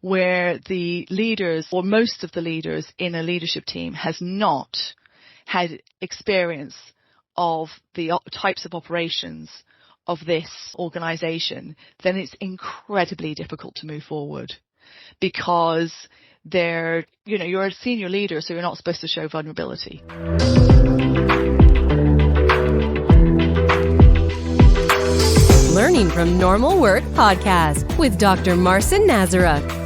where the leaders or most of the leaders in a leadership team has not had experience of the types of operations of this organization, then it's incredibly difficult to move forward, because you're a senior leader, so you're not supposed to show vulnerability. Learning from Normal Work podcast with Dr. Marcin Nazaruk.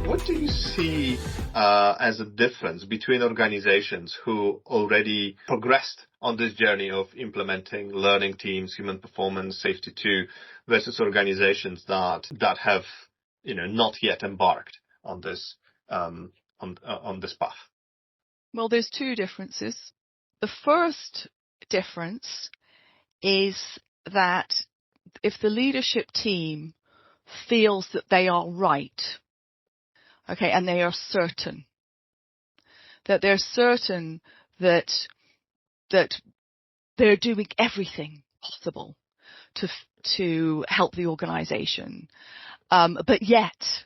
What do you see as a difference between organizations who already progressed on this journey of implementing learning teams, human performance, safety 2, versus organizations that have not yet embarked on this on this path? Well, there's two differences. The first difference is that if the leadership team feels that they are right, okay, and they are certain that they're doing everything possible to help the organization, but yet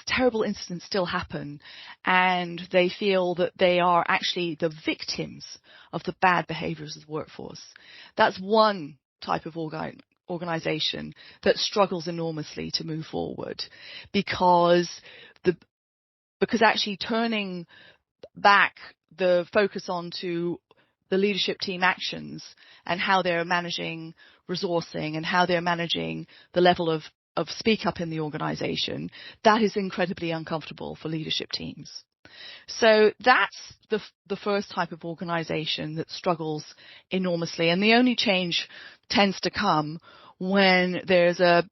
terrible incidents still happen, and they feel that they are actually the victims of the bad behaviors of the workforce. That's one type of organization that struggles enormously to move forward, because actually turning back the focus onto the leadership team actions and how they're managing resourcing and how they're managing the level of speak up in the organization, that is incredibly uncomfortable for leadership teams. So that's the first type of organization that struggles enormously. And the only change tends to come when there's an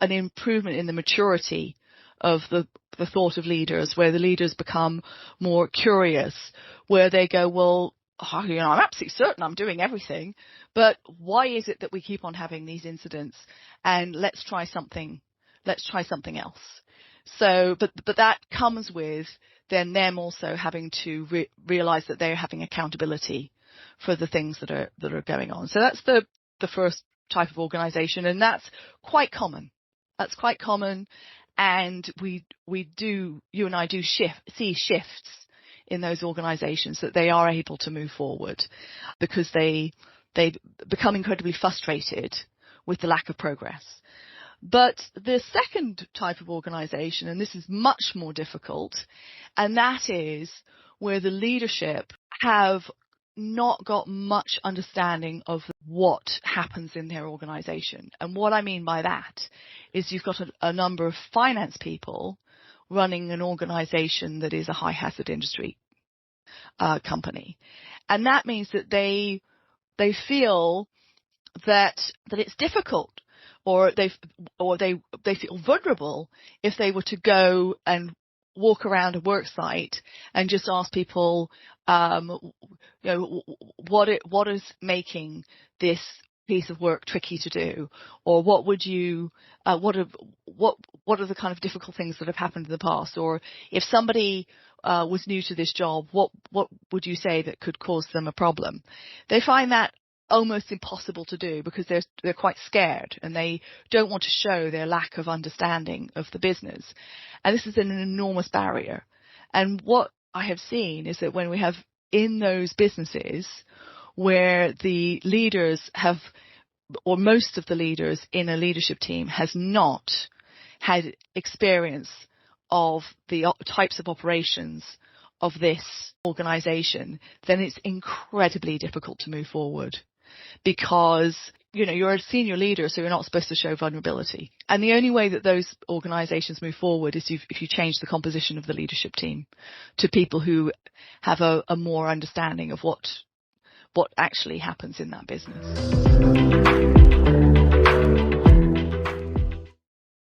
improvement in the maturity of the thought of leaders, where the leaders become more curious, where they go, well, I'm absolutely certain I'm doing everything, but why is it that we keep on having these incidents? And let's try something else. So, but that comes with then them also having to realize that they're having accountability for the things that are going on. So that's the first type of organization, and that's quite common. And you and I do see shifts in those organizations, that they are able to move forward because they become incredibly frustrated with the lack of progress. But the second type of organization, and this is much more difficult, and that is where the leadership have not got much understanding of what happens in their organization. And what I mean by that is you've got a number of finance people running an organization that is a high hazard industry company. And that means that they feel that it's difficult, or they feel vulnerable if they were to go and walk around a work site and just ask people, what is making this piece of work tricky to do, or what are the kind of difficult things that have happened in the past, or if somebody was new to this job, what would you say that could cause them a problem? They find that almost impossible to do because they're quite scared, and they don't want to show their lack of understanding of the business. And this is an enormous barrier. And what I have seen is that when we have in those businesses where the leaders have, or most of the leaders in a leadership team has not had experience of the types of operations of this organization, then it's incredibly difficult to move forward, because you're a senior leader, so you're not supposed to show vulnerability. And the only way that those organizations move forward is if you change the composition of the leadership team to people who have a more understanding of what actually happens in that business.